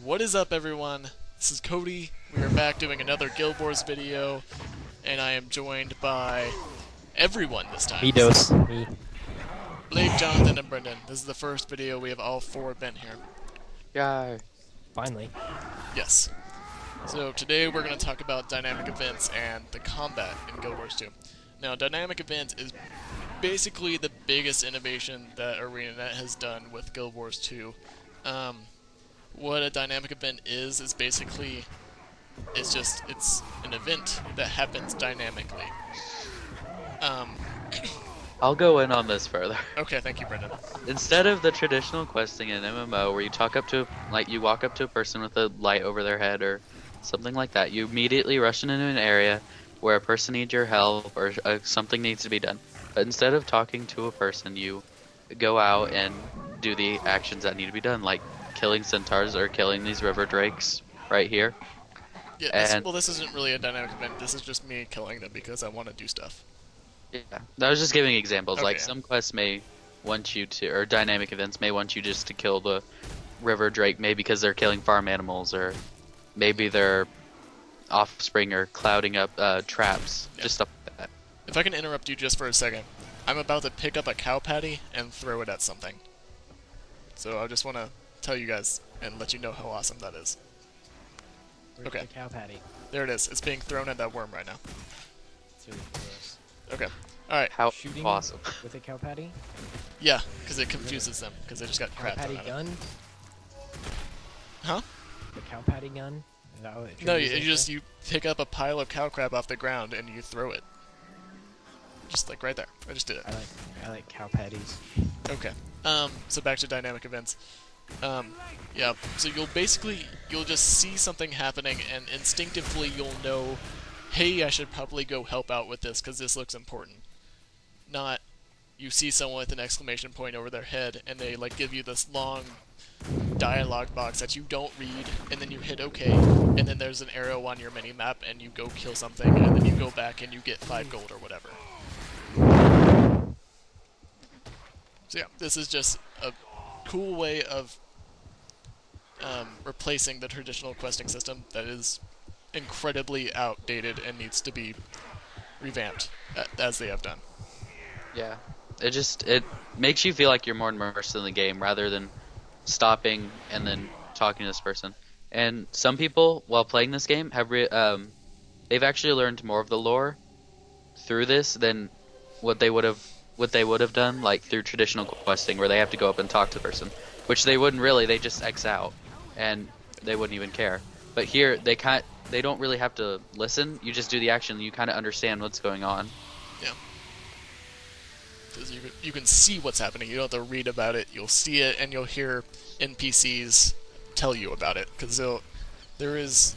What is up, everyone? This is Cody. We are back doing another Guild Wars video, and I am joined by everyone this time. Midos. Me. Blake, Jonathan, and Brendan. This is the first video we have all four been here. Yeah. Finally. Yes. So today we're going to talk about dynamic events and the combat in Guild Wars 2. Now, dynamic events is basically the biggest innovation that ArenaNet has done with Guild Wars 2. What a dynamic event is basically it's an event that happens dynamically. I'll go in on this further. Okay, thank you, Brendan. Instead of the traditional questing in MMO where you walk up to a person with a light over their head or something like that, you immediately rush into an area where a person needs your help or something needs to be done. But instead of talking to a person, you go out and do the actions that need to be done, like killing centaurs or killing these river drakes right here. Yeah, this isn't really a dynamic event. This is just me killing them because I want to do stuff. Yeah, I was just giving examples. Okay, like yeah. some quests may want you to, or dynamic events may want you just to kill the river drake, maybe because they're killing farm animals, or maybe their offspring are clouding up traps, Yeah. just stuff like that. If I can interrupt you just for a second, I'm about to pick up a cow patty and throw it at something. So I just want to tell you guys and let you know how awesome that is. Where's Okay. the cow patty? There it is. It's being thrown at that worm right now. It's really gross. Okay. Alright. How Shooting awesome! with a cow patty? Yeah, because it confuses them, because they just got Cow crap patty thrown at gun? them. Huh? The cow patty gun? Is that what it No, truly is? you pick up a pile of cow crap off the ground and you throw it. Just like right there. I just did it. I like cow patties. Okay. So back to dynamic events. Yeah, so you'll just see something happening and instinctively you'll know, hey, I should probably go help out with this because this looks important. Not you see someone with an exclamation point over their head and they like give you this long dialogue box that you don't read, and then you hit OK, and then there's an arrow on your mini map and you go kill something, and then you go back and you get 5 gold or whatever. So yeah, this is just a cool way of replacing the traditional questing system that is incredibly outdated and needs to be revamped, as they have done. Yeah, it makes you feel like you're more immersed in the game rather than stopping and then talking to this person. And some people, while playing this game, they've actually learned more of the lore through this than what they would have done like through traditional questing, where they have to go up and talk to the person, which they wouldn't really. They just X out and they wouldn't even care. But here they don't really have to listen. You just do the action and you kind of understand what's going on. Yeah. Because you can see what's happening. You don't have to read about it. You'll see it, and you'll hear NPCs tell you about it. Because there's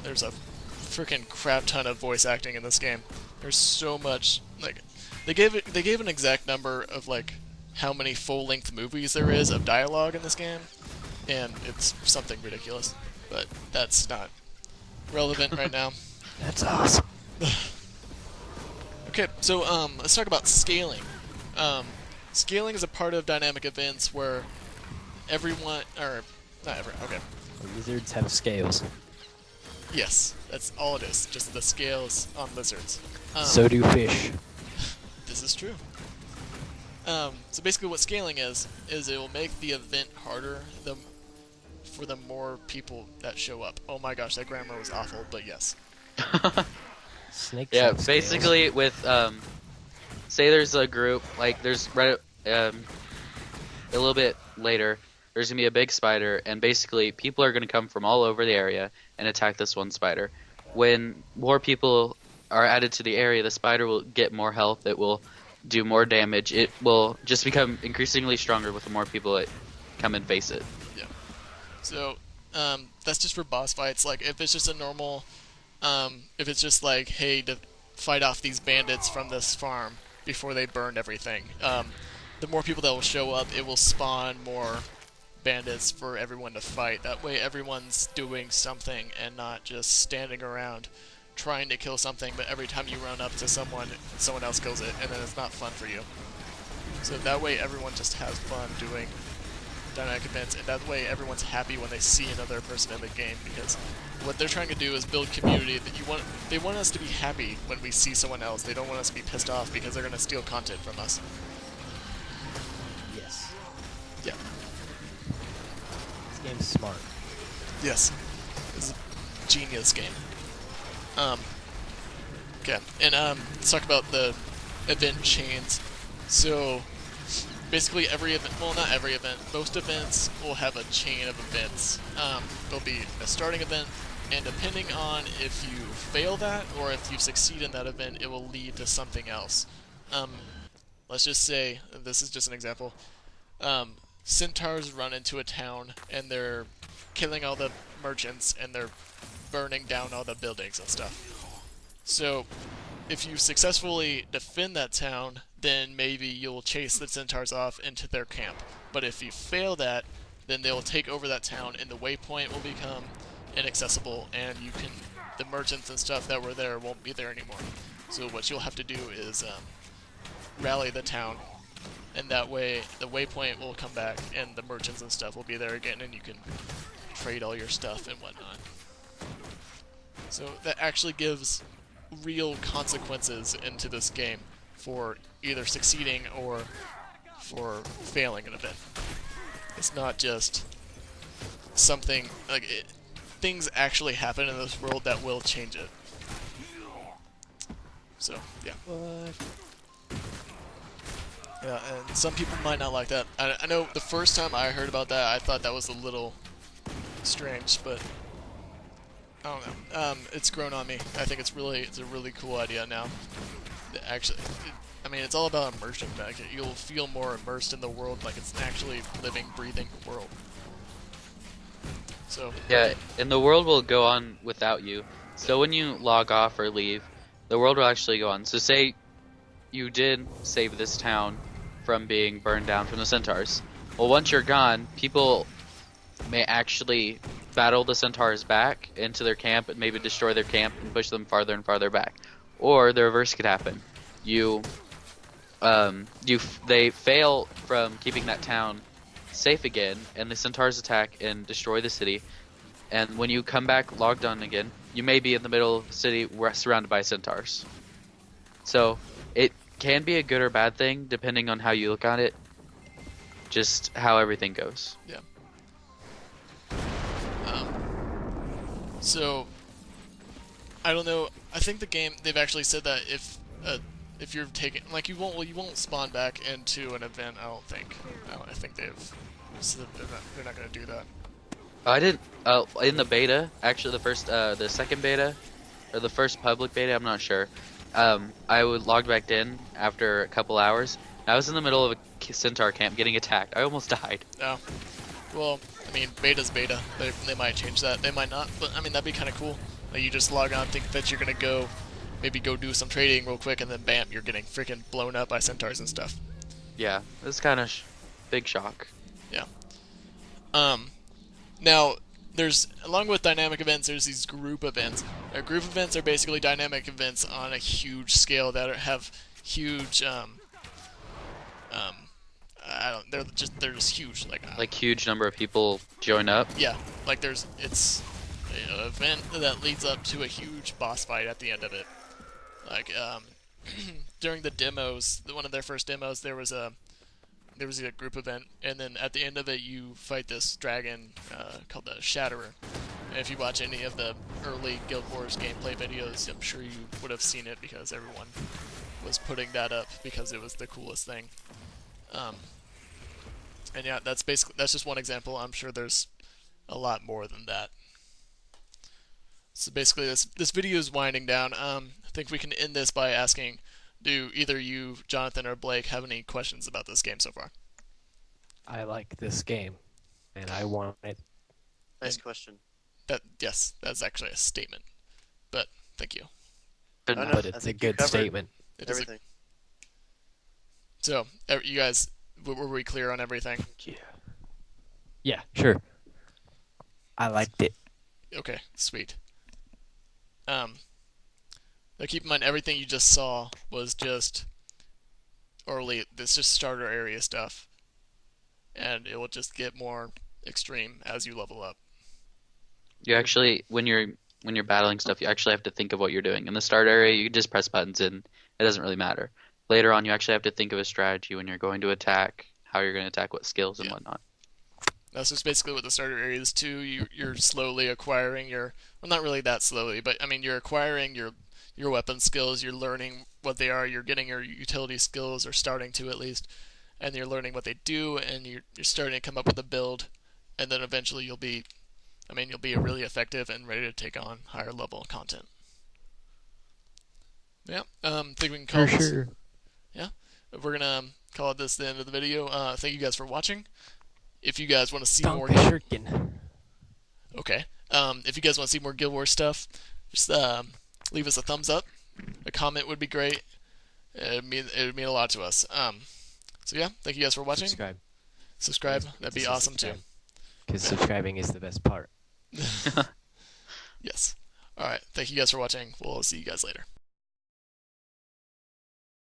a freaking crap ton of voice acting in this game. There's so much, like, they gave an exact number of like how many full-length movies there is of dialogue in this game, and it's something ridiculous. But that's not relevant right now. That's awesome. Okay, so let's talk about scaling. Scaling is a part of dynamic events where everyone, or not everyone, okay. Lizards have scales. Yes, that's all it is, just the scales on lizards. So do fish. This is true. So basically what scaling is it will make the event harder for the more people that show up. Oh my gosh, that grammar was awful, but yes. Snakes Yeah, have scales. basically with say there's a group, like there's a little bit later, there's gonna be a big spider, and basically people are gonna come from all over the area and attack this one spider. When more people are added to the area, the spider will get more health, it will do more damage, it will just become increasingly stronger with the more people that come and face it. Yeah. So, that's just for boss fights. Like, if it's just a normal, if it's just like, hey, to fight off these bandits from this farm before they burned everything, the more people that will show up, it will spawn more bandits for everyone to fight. That way everyone's doing something and not just standing around trying to kill something, but every time you run up to someone else kills it, and then it's not fun for you. So that way everyone just has fun doing dynamic events, and that way everyone's happy when they see another person in the game, because what they're trying to do is build community that they want us to be happy when we see someone else. They don't want us to be pissed off because they're going to steal content from us. Yes. Yeah. This game's smart. Yes. This is a genius game. Okay, and let's talk about the event chains. So basically every event, well, not every event, most events will have a chain of events. There'll be a starting event, and depending on if you fail that or if you succeed in that event, it will lead to something else. Let's just say, this is just an example, centaurs run into a town and they're killing all the merchants and they're burning down all the buildings and stuff. So if you successfully defend that town, then maybe you'll chase the centaurs off into their camp. But if you fail that, then they'll take over that town and the waypoint will become inaccessible, and the merchants and stuff that were there won't be there anymore. So what you'll have to do is rally the town, and that way the waypoint will come back and the merchants and stuff will be there again, and you can trade all your stuff and whatnot. So that actually gives real consequences into this game for either succeeding or for failing an event. It's not just something like things actually happen in this world that will change it. So yeah. What? Yeah, and some people might not like that. I know the first time I heard about that, I thought that was a little strange, but I don't know. It's grown on me. I think it's a really cool idea now. Actually, I mean, it's all about immersion. Like, you'll feel more immersed in the world, like it's an actually living, breathing world. So Yeah, and the world will go on without you. So when you log off or leave, the world will actually go on. So say you did save this town from being burned down from the centaurs. Well, once you're gone, people may actually battle the centaurs back into their camp and maybe destroy their camp and push them farther and farther back. Or the reverse could happen. They fail from keeping that town safe again, and the centaurs attack and destroy the city. And when you come back logged on again, you may be in the middle of the city surrounded by centaurs. So it can be a good or bad thing depending on how you look at it. Just how everything goes. yeah. So I don't know. I think the game, they've actually said that if you're taking, like, you won't spawn back into an event. I don't think. I think they've said they're not going to do that. I didn't. In the beta, actually, the second beta, or the first public beta, I'm not sure. I would log back in after a couple hours. I was in the middle of a centaur camp getting attacked. I almost died. Oh. Well, I mean, beta's beta. They might change that. They might not. But I mean, that'd be kind of cool. Like, you just log on, think that you're gonna maybe go do some trading real quick, and then bam, you're getting freaking blown up by centaurs and stuff. Yeah, it's kind of big shock. Yeah. Now, along with dynamic events, there's these group events. Group events are basically dynamic events on a huge scale that have huge, they're just huge. Like huge number of people join up. Yeah, like it's an event that leads up to a huge boss fight at the end of it. Like, during the demos, one of their first demos, there was a group event, and then at the end of it, you fight this dragon called the Shatterer. And if you watch any of the early Guild Wars gameplay videos, I'm sure you would have seen it because everyone was putting that up because it was the coolest thing. And yeah, that's just one example. I'm sure there's a lot more than that. So basically, this video is winding down. I think we can end this by asking, do either you, Jonathan, or Blake have any questions about this game so far? I like this game, and I want it. Nice question. Yes, that's actually a statement. But thank you. Good I enough. know. But I it's a think you good covered statement. It is Everything. so, you guys, were we clear on everything? Yeah, sure. I liked it. Okay, sweet. Now keep in mind, everything you just saw was just it's just starter area stuff. and it will just get more extreme as you level up. You actually, when you're battling stuff, you actually have to think of what you're doing. In the start area, you just press buttons and it doesn't really matter. Later on, you actually have to think of a strategy when you're going to attack, how you're going to attack, what skills and Yeah. whatnot. That's just basically what the starter area is too. You're slowly acquiring your, well, not really that slowly, but I mean you're acquiring your weapon skills. You're learning what they are. You're getting your utility skills, or starting to at least, and you're learning what they do, and you're starting to come up with a build, and then eventually you'll be, I mean, you'll be really effective and ready to take on higher level content. Yeah, think we can call For this. sure. Yeah, we're gonna call this the end of the video. Thank you guys for watching. If you guys want to see more, Shuriken. okay. If you guys want to see more Guild Wars stuff, just leave us a thumbs up. A comment would be great. It would mean a lot to us. So yeah, thank you guys for watching. Subscribe. That'd be awesome too. Because subscribing is the best part. Yes. All right. Thank you guys for watching. We'll see you guys later.